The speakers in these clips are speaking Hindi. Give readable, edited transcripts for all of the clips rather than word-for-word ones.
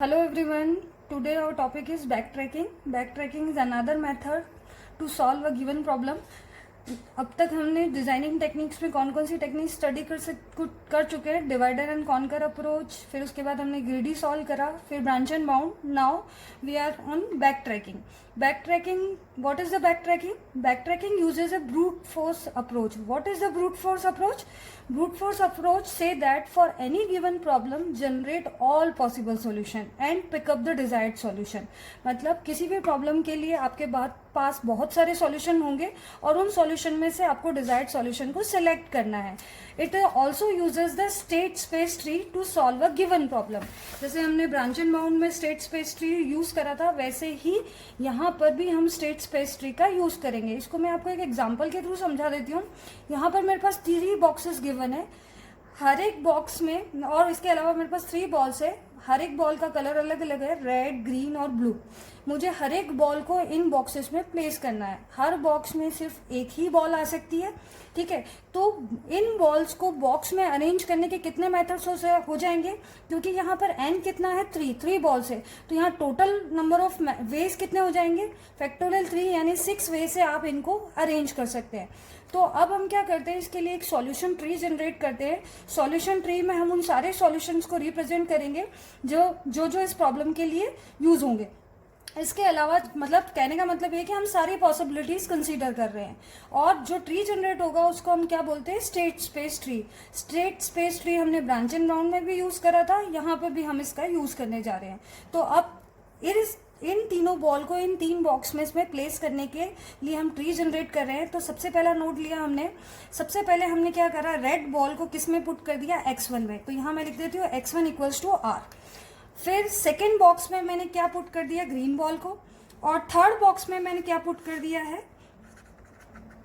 Hello everyone, today our topic is backtracking. Backtracking is another method to solve a given problem. अब तक हमने डिज़ाइनिंग टेक्निक्स में कौन कौन सी टेक्निक स्टडी कर चुके हैं. डिवाइडर एंड कॉन्कर अप्रोच, फिर उसके बाद हमने ग्रीडी सॉल्व करा, फिर branch and bound. Now we are on backtracking. Backtracking, what is the backtracking? Backtracking uses a brute force approach. What is the brute force approach? Brute force approach say that for any given problem generate all possible solution and pick up the desired solution. मतलब किसी भी प्रॉब्लम के लिए आपके पास बहुत सारे सॉल्यूशन होंगे और उन सॉल्यूशन में से आपको डिजायर्ड सॉल्यूशन को सिलेक्ट करना है. It also uses the state space tree to solve a given problem. जैसे हमने ब्रांच एंड बाउंड में स्टेट स्पेस ट्री यूज करा था, वैसे ही यहाँ पर भी हम स्टेट स्पेस ट्री का यूज करेंगे. इसको मैं आपको एक एग्जाम्पल के थ्रू समझा देती हूँ. यहाँ पर मेरे पास 3 बॉक्सेस गिवन है. हर एक बॉक्स में, और इसके अलावा मेरे पास 3 बॉल्स है. हर एक बॉल का कलर अलग अलग है, रेड, ग्रीन और ब्लू. मुझे हर एक बॉल को इन बॉक्सेस में प्लेस करना है. हर बॉक्स में सिर्फ एक ही बॉल आ सकती है, ठीक है. तो इन बॉल्स को बॉक्स में अरेंज करने के कितने मेथड्स हो जाएंगे? क्योंकि यहाँ पर एन कितना है? 3 बॉल्स है, तो यहाँ टोटल नंबर ऑफ वेज कितने हो जाएंगे? फैक्टोरियल 3 यानी 6 वे से आप इनको अरेंज कर सकते हैं. तो अब हम क्या करते हैं, इसके लिए एक सॉल्यूशन ट्री जनरेट करते हैं. सॉल्यूशन ट्री में हम उन सारे सॉल्यूशंस को रिप्रेजेंट करेंगे जो इस प्रॉब्लम के लिए यूज होंगे. इसके अलावा मतलब कहने का मतलब ये कि हम सारी पॉसिबिलिटीज कंसीडर कर रहे हैं. और जो ट्री जनरेट होगा उसको हम क्या बोलते हैं? State space tree. State space tree हमने ब्रांच एंड बाउंड में भी यूज करा था, यहाँ पर भी हम इसका यूज करने जा रहे हैं. तो अब इन तीनों बॉल को इन 3 बॉक्स में इसमें प्लेस करने के लिए हम ट्री जनरेट कर रहे हैं. तो सबसे पहला नोट लिया हमने. सबसे पहले हमने क्या करा, रेड बॉल को किस में पुट कर दिया? x1 में. तो यहाँ मैं लिख देती हूँ x1 इक्वल्स टू r. फिर सेकेंड बॉक्स में मैंने क्या पुट कर दिया? ग्रीन बॉल को. और थर्ड बॉक्स में मैंने क्या पुट कर दिया है?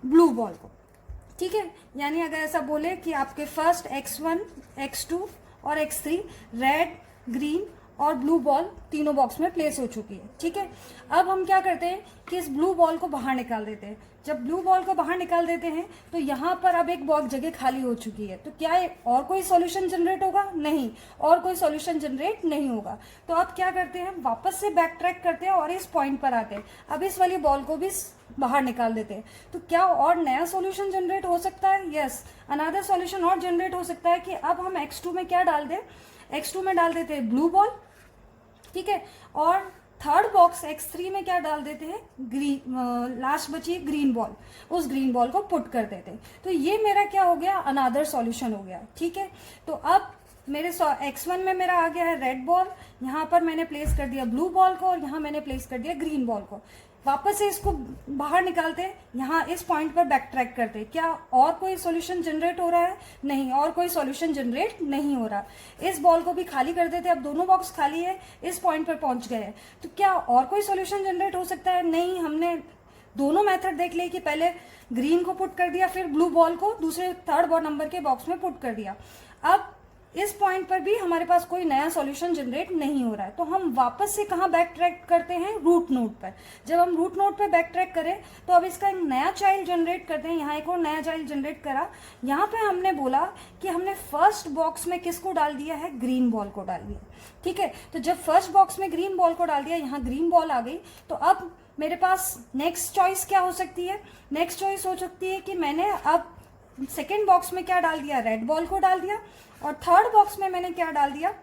ब्लू बॉल को. ठीक है, यानी अगर ऐसा बोले कि आपके फर्स्ट x1, x2 और x3 रेड, ग्रीन और ब्लू बॉल तीनों बॉक्स में प्लेस हो चुकी है. ठीक है, अब हम क्या करते हैं कि इस ब्लू बॉल को बाहर निकाल देते हैं. जब ब्लू बॉल को बाहर निकाल देते हैं तो यहाँ पर अब एक बॉक्स जगह खाली हो चुकी है. तो क्या और कोई सॉल्यूशन जनरेट होगा? नहीं, और कोई सॉल्यूशन जनरेट नहीं होगा. तो अब क्या करते हैं, वापस से बैक ट्रैक करते हैं और इस पॉइंट पर आते हैं. अब इस वाली बॉल को भी बाहर निकाल देते हैं. तो क्या और नया सॉल्यूशन जनरेट हो सकता है? यस, अनदर सॉल्यूशन और जनरेट हो सकता है कि अब हम x2 में क्या डाल दें? x2 में डाल देते हैं ब्लू बॉल, ठीक है. और थर्ड बॉक्स x3 में क्या डाल देते हैं? ग्रीन, लास्ट बची ग्रीन बॉल. उस ग्रीन बॉल को पुट कर देते हैं. तो ये मेरा क्या हो गया? अनदर सॉल्यूशन हो गया. ठीक है, तो अब मेरे x1 में मेरा आ गया है रेड बॉल. यहाँ पर मैंने प्लेस कर दिया ब्लू बॉल को और यहाँ मैंने प्लेस कर दिया ग्रीन बॉल को. वापस से इसको बाहर निकालते हैं, यहाँ इस पॉइंट पर बैक ट्रैक करते हैं. क्या और कोई सॉल्यूशन जनरेट हो रहा है? नहीं, और कोई सॉल्यूशन जनरेट नहीं हो रहा. इस बॉल को भी खाली कर देते. अब दोनों बॉक्स खाली है, इस पॉइंट पर पहुंच गए हैं. तो क्या और कोई सॉल्यूशन जनरेट हो सकता है? नहीं. हमने दोनों मेथड देख लिए कि पहले ग्रीन को पुट कर दिया, फिर ब्लू बॉल को दूसरे थर्ड नंबर के बॉक्स में पुट कर दिया. अब इस पॉइंट पर भी हमारे पास कोई नया सॉल्यूशन जनरेट नहीं हो रहा है. तो हम वापस से कहाँ बैक ट्रैक करते हैं? रूट नोड पर. जब हम रूट नोड पर बैक ट्रैक करें तो अब इसका एक नया चाइल्ड जनरेट करते हैं. यहाँ एक और नया चाइल्ड जनरेट करा. यहाँ पे हमने बोला कि हमने फर्स्ट बॉक्स में किसको डाल दिया है? ग्रीन बॉल को डाल दिया. ठीक है, तो जब फर्स्ट बॉक्स में ग्रीन बॉल को डाल दिया, यहाँ ग्रीन बॉल आ गई. तो अब मेरे पास नेक्स्ट चॉइस क्या हो सकती है? नेक्स्ट चॉइस हो सकती है कि मैंने अब सेकेंड बॉक्स में क्या डाल दिया? रेड बॉल को डाल दिया. और थर्ड बॉक्स में मैंने क्या डाल दिया?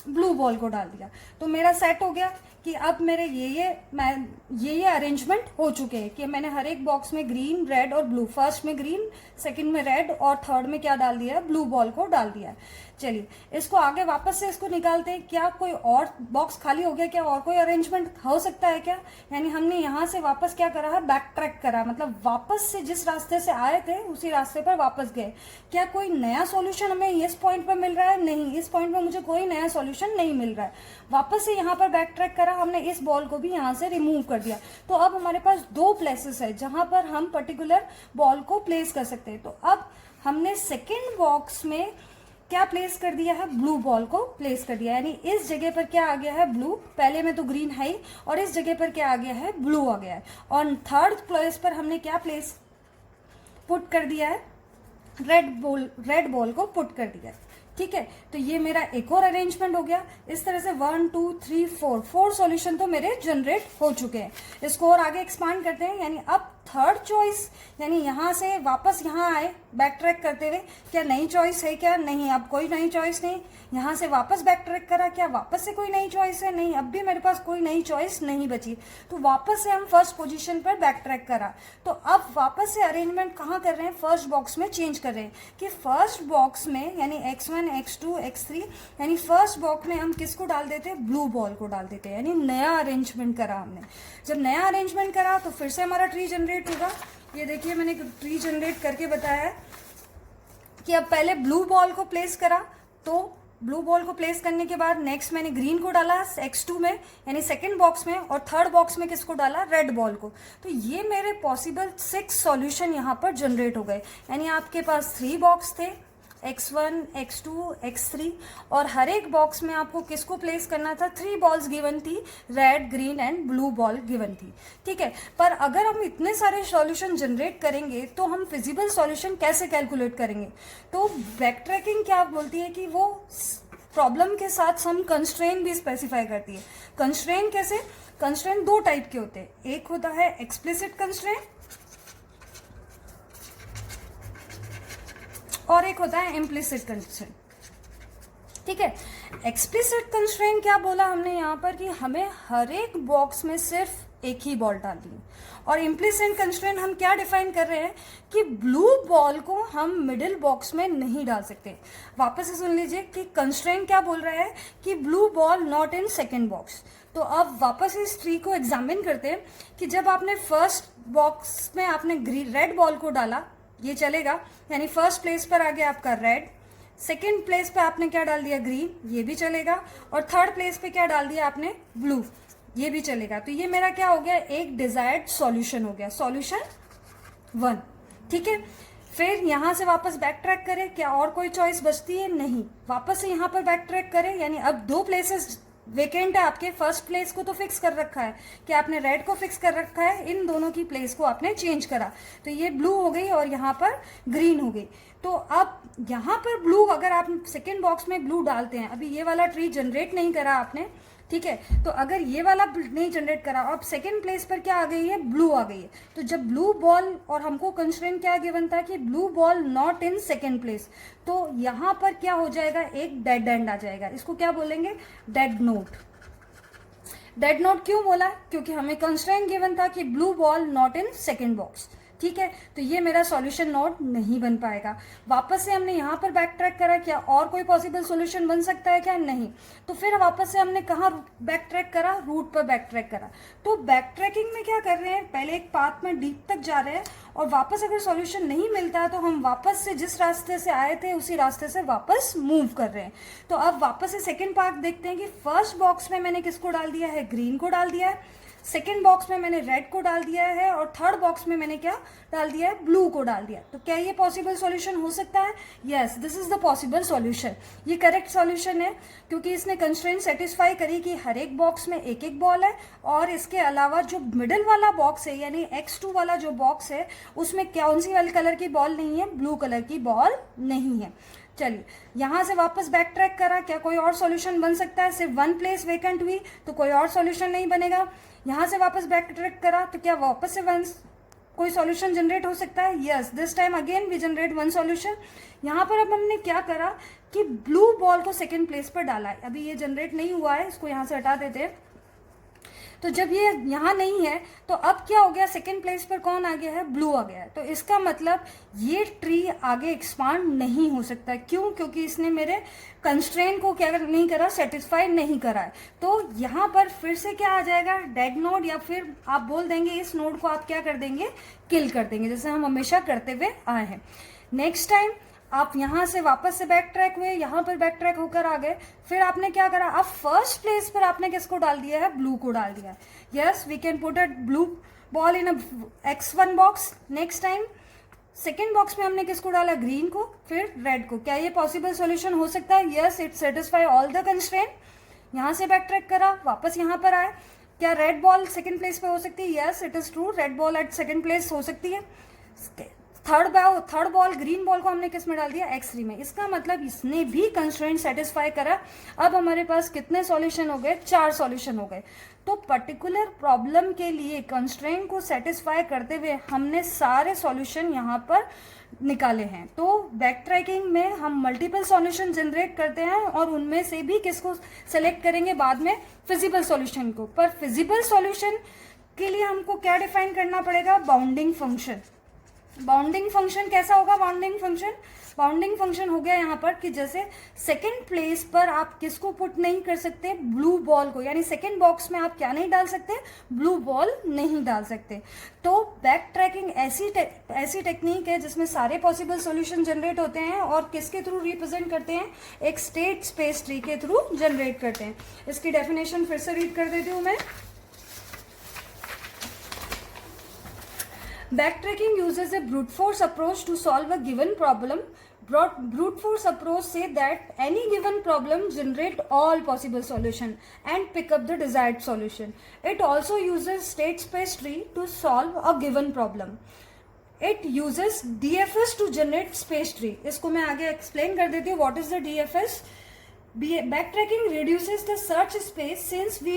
ब्लू बॉल को डाल दिया. तो मेरा सेट हो गया कि अब मेरे ये अरेंजमेंट हो चुके हैं कि मैंने हर एक बॉक्स में ग्रीन, रेड और ब्लू, फर्स्ट में ग्रीन, सेकंड में रेड और थर्ड में क्या डाल दिया है? ब्लू बॉल को डाल दिया है. चलिए इसको आगे वापस से इसको निकालते हैं. क्या कोई और बॉक्स खाली हो गया? क्या और कोई अरेंजमेंट हो सकता है क्या? यानी हमने यहाँ से वापस क्या करा है? बैक ट्रैक करा. मतलब वापस से जिस रास्ते से आए थे उसी रास्ते पर वापस गए. क्या कोई नया सॉल्यूशन हमें इस पॉइंट पर मिल रहा है? नहीं, इस पॉइंट पर मुझे कोई नया सॉल्यूशन नहीं मिल रहा है. वापस से यहाँ पर बैक ट्रैक करा हमने, इस बॉल को भी यहाँ से रिमूव कर दिया. तो अब हमारे पास 2 प्लेसेस है जहां पर हम पर्टिकुलर बॉल को प्लेस कर सकते हैं. तो अब हमने सेकेंड बॉक्स में क्या प्लेस कर दिया है? ब्लू बॉल को प्लेस कर दिया. यानी इस जगह पर क्या आ गया है? ब्लू. पहले में तो ग्रीन है ही, और इस जगह पर क्या आ गया है? ब्लू आ गया है. और थर्ड प्लेस पर हमने क्या प्लेस पुट कर दिया है? रेड बॉल को पुट कर दिया है. ठीक है, तो ये मेरा एक और अरेंजमेंट हो गया। इस तरह से 1 2 3 4 सॉल्यूशन तो मेरे जनरेट हो चुके हैं। इसको और आगे एक्सपांड करते हैं, यानी अब थर्ड चॉइस, यानी यहाँ से वापस यहाँ आए बैक ट्रैक करते हुए, क्या नई चॉइस है क्या? नहीं, अब कोई नई चॉइस नहीं। यहाँ से वापस बैक ट्रैक करा, क्या वापस से कोई नई चॉइस है? नहीं, अब भी मेरे पास कोई नई चॉइस नहीं बची। तो वापस से हम फर्स्ट पोजीशन पर बैक ट्रैक करा। तो अब वापस से अरेंजमेंट कहाँ कर रहे हैं? फर्स्ट बॉक्स में चेंज कर रहे हैं कि फर्स्ट बॉक्स में यानी x1 x2 x3, यानी फर्स्ट बॉक्स में हम किसको डाल देते हैं? ब्लू बॉल को डाल देते हैं, यानी नया अरेंजमेंट करा हमने। जब नया अरेंजमेंट करा तो फिर से हमारा ट्री जनरेट होगा। ये देखिए मैंने ट्री जनरेट करके बताया है कि अब पहले ब्लू बॉल को प्लेस करा, तो ब्लू बॉल को प्लेस करने के बाद नेक्स्ट मैंने ग्रीन को डाला x2 में यानी सेकंड बॉक्स में, और थर्ड बॉक्स में किसको डाला? रेड बॉल को। तो ये मेरे पॉसिबल 6 सॉल्यूशन यहाँ पर जनरेट हो गए। यानी आपके पास 3 बॉक्स थे, x1 x2 x3, और हर एक बॉक्स में आपको किसको प्लेस करना था? 3 बॉल्स गिवन थी, red green and blue ball given थी। ठीक है, पर अगर हम इतने सारे सॉल्यूशन जनरेट करेंगे तो हम फिजिबल सॉल्यूशन कैसे कैलकुलेट करेंगे? तो बैक ट्रैकिंग क्या बोलती है कि वो प्रॉब्लम के साथ हम कंस्ट्रेन भी स्पेसिफाई करती है। कंस्ट्रेन कैसे? कंस्ट्रेन 2 टाइप के होते हैं, एक होता है एक्सप्लिसिट कंस्ट्रेन और एक होता है इम्प्लिसिट कंस्ट्रेन। ठीक है, एक्सप्लिसिट कंस्ट्रेन क्या बोला हमने यहाँ पर कि हमें हर एक बॉक्स में सिर्फ एक ही बॉल डालनी है, और इम्प्लिसिट कंस्ट्रेन हम क्या डिफाइन कर रहे हैं कि ब्लू बॉल को हम मिडिल बॉक्स में नहीं डाल सकते। वापस से सुन लीजिए कि कंस्ट्रेन क्या बोल रहा है कि blue ball not in second box. तो अब वापस इस ट्री को एग्जामिन करते हैं कि जब आपने फर्स्ट बॉक्स में आपने रेड बॉल को डाला, ये चलेगा, यानी फर्स्ट प्लेस पर आ गया आपका रेड, सेकंड प्लेस पे आपने क्या डाल दिया? ग्रीन, ये भी चलेगा, और थर्ड प्लेस पे क्या डाल दिया आपने? ब्लू, ये भी चलेगा। तो ये मेरा क्या हो गया? एक डिजायर्ड सॉल्यूशन हो गया, सॉल्यूशन 1। ठीक है, फिर यहाँ से वापस बैक ट्रैक करें, क्या और कोई चॉइस बचती है? नहीं, वापस से यहाँ पर बैक ट्रैक करें, यानी अब 2 प्लेसेस वेकेंट है आपके। फर्स्ट प्लेस को तो फिक्स कर रखा है कि आपने रेड को फिक्स कर रखा है, इन दोनों की प्लेस को आपने चेंज करा, तो ये ब्लू हो गई और यहाँ पर ग्रीन हो गई। तो अब यहाँ पर ब्लू, अगर आप सेकेंड बॉक्स में ब्लू डालते हैं, अभी ये वाला ट्री जनरेट नहीं करा आपने, ठीक है, तो अगर ये वाला नहीं जनरेट करा, अब सेकेंड प्लेस पर क्या आ गई है? ब्लू आ गई है। तो जब ब्लू बॉल, और हमको कंस्ट्रेंट क्या गिवन था कि blue ball not in second place, तो यहाँ पर क्या हो जाएगा? एक डेड एंड आ जाएगा। इसको क्या बोलेंगे? Dead note. डेड नोट क्यों बोला? क्योंकि हमें कंस्ट्रेंट गिवन था कि blue ball not in second box. ठीक है, तो ये मेरा सॉल्यूशन नोट नहीं बन पाएगा। वापस से हमने यहाँ पर बैक ट्रैक करा, क्या और कोई पॉसिबल सॉल्यूशन बन सकता है क्या? नहीं। तो फिर वापस से हमने कहाँ बैक ट्रैक करा? रूट पर बैक ट्रैक करा। तो बैक ट्रैकिंग में क्या कर रहे हैं? पहले एक पाथ में डीप तक जा रहे हैं, और वापस अगर सॉल्यूशन नहीं मिलता है तो हम वापस से जिस रास्ते से आए थे उसी रास्ते से वापस मूव कर रहे हैं। तो अब वापस से सेकेंड पार्ट देखते हैं कि फर्स्ट बॉक्स में मैंने किसको डाल दिया है? ग्रीन को डाल दिया है, सेकेंड बॉक्स में मैंने रेड को डाल दिया है, और थर्ड बॉक्स में मैंने क्या डाल दिया है? ब्लू को डाल दिया। तो क्या ये पॉसिबल सॉल्यूशन हो सकता है? Yes, this is the possible solution. ये करेक्ट सॉल्यूशन है, क्योंकि इसने कंस्ट्रेंट सेटिस्फाई करी कि हर एक बॉक्स में एक एक बॉल है, और इसके अलावा जो मिडिल वाला बॉक्स है यानी x2 वाला जो बॉक्स है उसमें कौन सी वाली कलर की बॉल नहीं है? ब्लू कलर की बॉल नहीं है। चलिए, यहाँ से वापस बैक ट्रैक करा, क्या कोई और सॉल्यूशन बन सकता है? सिर्फ 1 प्लेस वेकेंट हुई तो कोई और सॉल्यूशन नहीं बनेगा। यहाँ से वापस बैक ट्रैक करा तो क्या वापस से कोई सॉल्यूशन जनरेट हो सकता है? Yes, this time again we generate 1 solution. यहाँ पर अब हमने क्या करा कि ब्लू बॉल को सेकेंड प्लेस पर डाला है। अभी ये जनरेट नहीं हुआ है, इसको यहाँ से हटा देते हैं। तो जब ये यहाँ नहीं है तो अब क्या हो गया? सेकेंड प्लेस पर कौन आ गया है? ब्लू आ गया है। तो इसका मतलब ये ट्री आगे एक्सपांड नहीं हो सकता। क्यों? क्योंकि इसने मेरे कंस्ट्रेंट को क्या नहीं करा? सेटिस्फाई नहीं करा है। तो यहाँ पर फिर से क्या आ जाएगा? डेड नोड, या फिर आप बोल देंगे इस नोड को आप क्या कर देंगे? किल कर देंगे, जैसे हम हमेशा करते हुए आए हैं। नेक्स्ट टाइम आप यहाँ से वापस से बैक ट्रैक हुए, यहाँ पर बैक ट्रैक होकर आ गए, फिर आपने क्या करा? अब फर्स्ट प्लेस पर आपने किसको डाल दिया है? ब्लू को डाल दिया। Yes, we can put a blue ball in a x1 box. Next time second box में हमने किसको डाला? ग्रीन को, फिर रेड को। क्या ये पॉसिबल सॉल्यूशन हो सकता है? Yes, it satisfy all the constraint. यहाँ से बैक ट्रैक करा, वापस यहाँ पर आए, क्या रेड बॉल सेकेंड प्लेस पे हो सकती है? Yes, it is true, red ball at second place हो सकती है। थर्ड बॉल ग्रीन बॉल को हमने किस में डाल दिया, x3 में। इसका मतलब इसने भी कंस्ट्रेंट सेटिस्फाई करा। अब हमारे पास कितने सॉल्यूशन हो गए, 4 सॉल्यूशन हो गए। तो पर्टिकुलर प्रॉब्लम के लिए कंस्ट्रेंट को सेटिस्फाई करते हुए हमने सारे सॉल्यूशन यहाँ पर निकाले हैं। तो बैक ट्रैकिंग में हम मल्टीपल सॉल्यूशन जनरेट करते हैं और उनमें से भी किसको सेलेक्ट करेंगे बाद में, फिजिबल सॉल्यूशन को। पर फिजिबल सॉल्यूशन के लिए हमको क्या डिफाइन करना पड़ेगा, बाउंडिंग फंक्शन। बाउंडिंग फंक्शन कैसा होगा, बाउंडिंग फंक्शन हो गया यहाँ पर कि जैसे सेकंड प्लेस पर आप किसको पुट नहीं कर सकते, ब्लू बॉल को, यानी सेकंड बॉक्स में आप क्या नहीं डाल सकते, ब्लू बॉल नहीं डाल सकते। तो बैक ट्रैकिंग ऐसी टेक्निक है जिसमें सारे पॉसिबल सॉल्यूशन जनरेट होते हैं और किसके थ्रू रिप्रेजेंट करते हैं, एक स्टेट स्पेस ट्री के थ्रू जनरेट करते हैं। इसकी डेफिनेशन फिर से रीड कर देती हूँ मैं। Backtracking uses a brute force approach to solve a given problem. Brute force approach say that any given problem generate all possible solution and pick up the desired solution. It also uses state space tree to solve a given problem. It uses DFS to generate space tree. इसको मैं आगे explain कर देती हूँ what is the DFS. Backtracking reduces the search space since we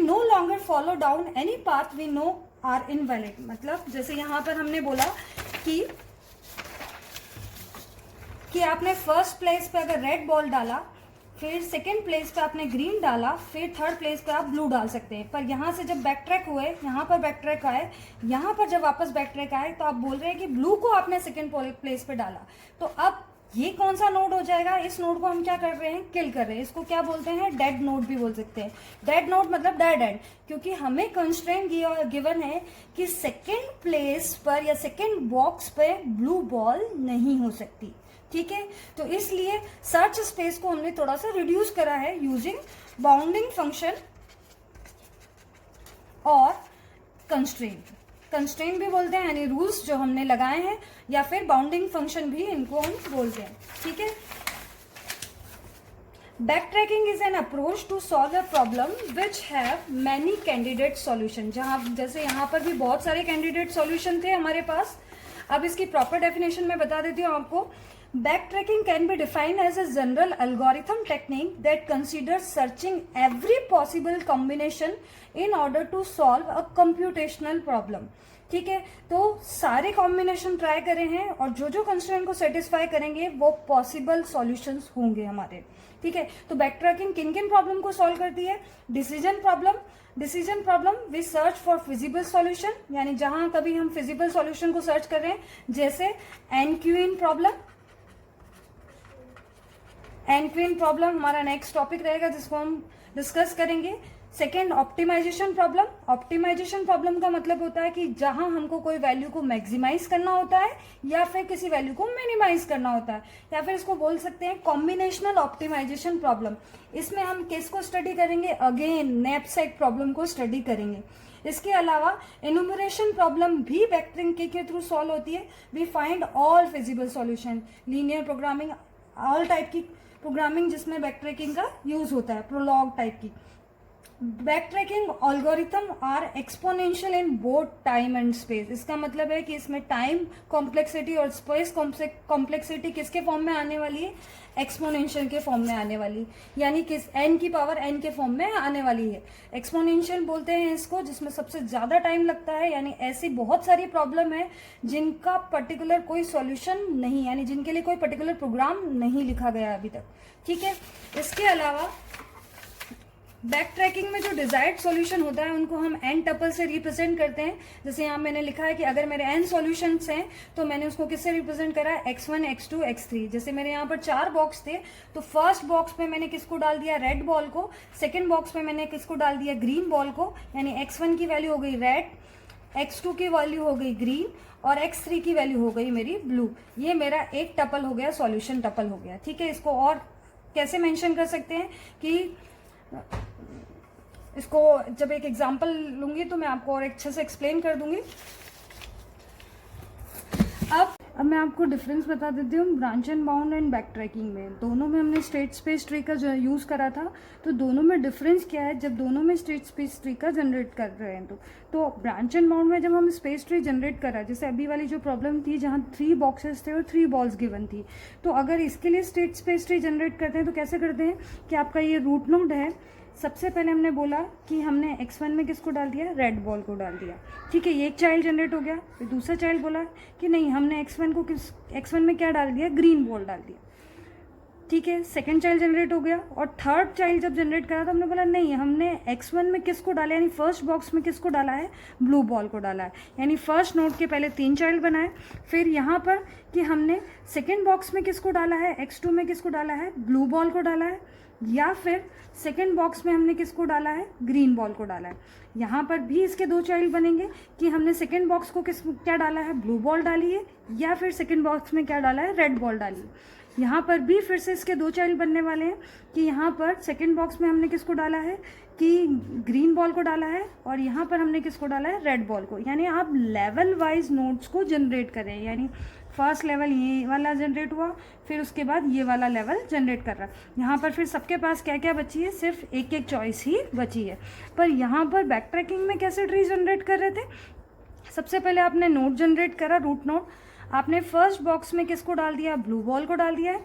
no longer follow down any path we know are invalid. मतलब जैसे यहाँ पर हमने बोला कि आपने फर्स्ट प्लेस पे अगर रेड बॉल डाला, फिर सेकेंड प्लेस पे आपने ग्रीन डाला, फिर थर्ड प्लेस पे आप ब्लू डाल सकते हैं। पर यहाँ से जब बैक ट्रैक हुए, यहाँ पर बैक ट्रैक आए, यहाँ पर जब वापस बैक ट्रैक आए तो आप बोल रहे हैं कि ब्लू को आपने सेकेंड प्लेस पे डाला। तो अब ये कौन सा नोड हो जाएगा, इस नोड को हम क्या कर रहे हैं, किल कर रहे हैं। इसको क्या बोलते हैं, डेड नोड भी बोल सकते हैं। डेड नोड मतलब डेड एंड, क्योंकि हमें कंस्ट्रेंट गिवन है कि सेकेंड प्लेस पर या सेकेंड बॉक्स पे ब्लू बॉल नहीं हो सकती। ठीक है, तो इसलिए सर्च स्पेस को हमने थोड़ा सा रिड्यूस करा है यूजिंग बाउंडिंग फंक्शन और कंस्ट्रेंट भी बोलते हैं, यानी रूल्स जो हमने लगाए हैं, या फिर बाउंडिंग फंक्शन भी इनको हम बोलते हैं। ठीक है, backtracking is an approach to solve a problem which have many candidate solution. जहां जैसे यहाँ पर भी बहुत सारे कैंडिडेट सॉल्यूशन थे हमारे पास। अब इसकी प्रॉपर डेफिनेशन में बता देती हूँ आपको। Backtracking can be defined as a general algorithm technique that considers searching every possible combination in order to solve a computational problem. ठीक है, तो सारे कॉम्बिनेशन ट्राई करे हैं और जो जो कंस्ट्रेंट को सेटिस्फाई करेंगे वो पॉसिबल सॉल्यूशंस होंगे हमारे। ठीक है, तो बैकट्रैकिंग किन किन प्रॉब्लम को सॉल्व करती है, decision problem we search for feasible solution, यानी जहां कभी हम फिजिबल सॉल्यूशन को सर्च कर रहे हैं, जैसे एनक्यूइन प्रॉब्लम हमारा नेक्स्ट टॉपिक रहेगा जिसको हम डिस्कस करेंगे। सेकेंड, ऑप्टिमाइजेशन प्रॉब्लम का मतलब होता है कि जहां हमको कोई वैल्यू को मैक्सिमाइज करना होता है या फिर किसी वैल्यू को मिनिमाइज करना होता है, या फिर इसको बोल सकते हैं कॉम्बिनेशनल ऑप्टिमाइजेशन प्रॉब्लम। इसमें हम किसको स्टडी करेंगे, अगेन नैपसैक प्रॉब्लम को स्टडी करेंगे। इसके अलावा एनुमरेशन प्रॉब्लम भी बैकट्रैकिंग के थ्रू सॉल्व होती है। We find all feasible solution, linear programming, all type की प्रोग्रामिंग जिसमें बैकट्रैकिंग का यूज होता है, प्रोलॉग टाइप की। Backtracking algorithm are exponential in both time and space. इसका मतलब है कि इसमें टाइम कॉम्प्लेक्सिटी और स्पेस कॉम्प्लेक्सिटी किसके फॉर्म में आने वाली है, एक्सपोनेंशियल के फॉर्म में आने वाली, यानी किस n की पावर n के फॉर्म में आने वाली है। एक्सपोनेंशियल बोलते हैं इसको जिसमें सबसे ज्यादा टाइम लगता है, यानी ऐसी बहुत सारी प्रॉब्लम है जिनका पर्टिकुलर कोई सॉल्यूशन नहीं, यानी जिनके लिए कोई पर्टिकुलर प्रोग्राम नहीं लिखा गया अभी तक। ठीक है, इसके अलावा बैक ट्रैकिंग में जो डिजायर्ड सॉल्यूशन होता है उनको हम n टपल से रिप्रेजेंट करते हैं। जैसे यहाँ मैंने लिखा है कि अगर मेरे n सॉल्यूशंस हैं तो मैंने उसको किससे रिप्रेजेंट करा है, x1 x2 x3। जैसे मेरे यहाँ पर 4 बॉक्स थे तो फर्स्ट बॉक्स पे मैंने किसको डाल दिया, रेड बॉल को, सेकेंड बॉक्स पे मैंने किसको डाल दिया, ग्रीन बॉल को, यानी x1 की वैल्यू हो गई रेड, x2 की वैल्यू हो गई ग्रीन और x3 की वैल्यू हो गई मेरी ब्लू। ये मेरा एक टपल हो गया, सॉल्यूशन टपल हो गया। ठीक है, इसको और कैसे मेंशन कर सकते हैं कि इसको जब एक एग्जांपल लूंगी तो मैं आपको और अच्छे से एक्सप्लेन कर दूंगी। अब अब मैं आपको डिफरेंस बता देती हूँ branch and bound and back tracking में। दोनों में हमने स्टेट स्पेस ट्री का जो यूज़ करा था, तो दोनों में डिफरेंस क्या है जब दोनों में स्टेट स्पेस ट्री का जनरेट कर रहे हैं। तो ब्रांच एंड बाउंड में जब हम स्पेस ट्री जनरेट करा, जैसे अभी वाली जो प्रॉब्लम थी जहाँ 3 बॉक्सेस थे और 3 बॉल्स गिवन थी, तो अगर इसके लिए स्टेट स्पेस ट्री जनरेट करते हैं तो कैसे करते हैं कि आपका ये रूट नोड है, सबसे पहले हमने बोला कि हमने x1 में किसको डाल दिया, रेड बॉल को डाल दिया, ठीक है, ये एक चाइल्ड जनरेट हो गया। फिर दूसरा चाइल्ड बोला कि नहीं, हमने x1 में क्या डाल दिया, ग्रीन बॉल डाल दिया, ठीक है, सेकंड चाइल्ड जनरेट हो गया। और थर्ड चाइल्ड जब जनरेट करा तो हमने बोला नहीं, हमने x1 में किसको डाला, यानी फर्स्ट बॉक्स में किसको डाला है, ब्लू बॉल को डाला है, यानी फर्स्ट नोड के पहले 3 चाइल्ड बनाए। फिर यहाँ पर कि हमने सेकेंड बॉक्स में किसको डाला है, x2 में किसको डाला है, ब्लू बॉल को डाला है, या फिर सेकेंड बॉक्स में हमने किसको डाला है, ग्रीन बॉल को डाला है। यहाँ पर भी इसके 2 चाइल्ड बनेंगे कि हमने सेकेंड बॉक्स को क्या डाला है, ब्लू बॉल डाली है, या फिर सेकेंड बॉक्स में क्या डाला है, रेड बॉल डाली है। यहाँ पर भी फिर से इसके 2 चाइल्ड बनने वाले हैं कि यहाँ पर सेकेंड बॉक्स में हमने किसको डाला है कि ग्रीन बॉल को डाला है, और यहाँ पर हमने किसको डाला है, रेड बॉल को। यानी आप लेवल वाइज नोड्स को जनरेट करें, यानी फर्स्ट लेवल ये वाला जनरेट हुआ, फिर उसके बाद ये वाला लेवल जनरेट कर रहा है। यहाँ पर फिर सबके पास क्या क्या बची है, सिर्फ एक एक चॉइस ही बची है। पर यहाँ पर बैक ट्रैकिंग में कैसे ट्री जनरेट कर रहे थे, सबसे पहले आपने नोड जनरेट करा, रूट नोड। आपने फर्स्ट बॉक्स में किसको डाल दिया, ब्लू बॉल को डाल दिया है,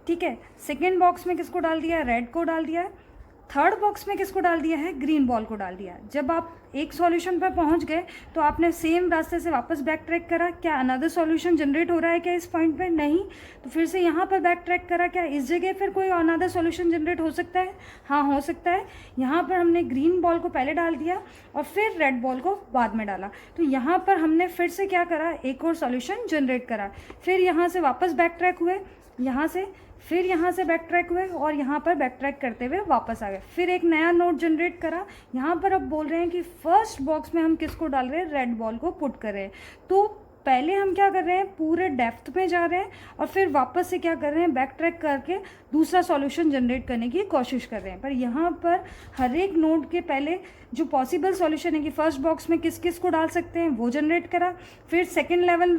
ठीक है, सेकेंड बॉक्स में किसको डाल दिया है, रेड को डाल दिया है, थर्ड बॉक्स में किसको डाल दिया है, ग्रीन बॉल को डाल दिया। जब आप एक सॉल्यूशन पर पहुंच गए तो आपने सेम रास्ते से वापस बैक ट्रैक करा, क्या अनदर सॉल्यूशन जनरेट हो रहा है क्या इस पॉइंट पे, नहीं, तो फिर से यहाँ पर बैक ट्रैक करा, क्या इस जगह फिर कोई अनदर सॉल्यूशन जनरेट हो सकता है, हाँ हो सकता है। यहाँ पर हमने ग्रीन बॉल को पहले डाल दिया और फिर रेड बॉल को बाद में डाला, तो यहाँ पर हमने फिर से क्या करा, एक और सॉल्यूशन जनरेट करा। फिर यहाँ से वापस बैक ट्रैक हुए, यहाँ से फिर यहाँ से बैक ट्रैक हुए और यहाँ पर बैक ट्रैक करते हुए वापस आ गए। फिर एक नया नोड जनरेट करा, यहाँ पर अब बोल रहे हैं कि फर्स्ट बॉक्स में हम किसको डाल रहे हैं, रेड बॉल को पुट कर रहे हैं। तो पहले हम क्या कर रहे हैं, पूरे डेप्थ में जा रहे हैं और फिर वापस से क्या कर रहे हैं, बैक ट्रैक करके दूसरा सॉल्यूशन जनरेट करने की कोशिश कर रहे हैं। पर यहाँ पर हर एक नोड के पहले जो पॉसिबल सॉल्यूशन है कि फर्स्ट बॉक्स में किस किस को डाल सकते हैं वो जनरेट करा, फिर सेकेंड लेवल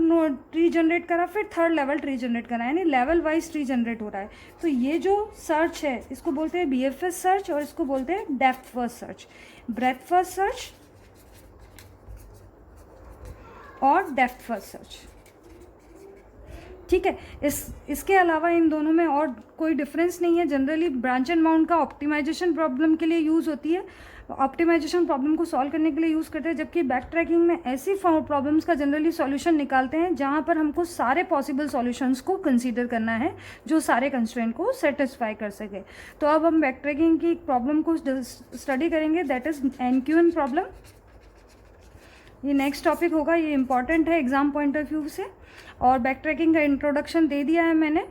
ट्री जनरेट करा, फिर थर्ड लेवल ट्री जनरेट करा, यानी लेवल वाइज ट्री जनरेट हो रहा है। तो ये जो सर्च है इसको बोलते हैं BFS सर्च और इसको बोलते हैं depth first search, breath first search और डेप्थ फर्स्ट सर्च, ठीक है। इसके अलावा इन दोनों में और कोई डिफरेंस नहीं है। जनरली ब्रांच एंड बाउंड का ऑप्टिमाइजेशन प्रॉब्लम के लिए यूज़ होती है, ऑप्टिमाइजेशन प्रॉब्लम को सॉल्व करने के लिए यूज़ करते हैं, जबकि बैक ट्रैकिंग में ऐसी प्रॉब्लम्स का जनरली सॉल्यूशन निकालते हैं जहाँ पर हमको सारे पॉसिबल सॉल्यूशंस को कंसीडर करना है जो सारे कंस्ट्रेंट को सेटिस्फाई कर सके। तो अब हम बैक ट्रैकिंग की प्रॉब्लम को स्टडी करेंगे, दैट इज़ NQN प्रॉब्लम। ये नेक्स्ट टॉपिक होगा, ये इंपॉर्टेंट है एग्जाम पॉइंट ऑफ व्यू से, और बैक ट्रैकिंग का इंट्रोडक्शन दे दिया है मैंने।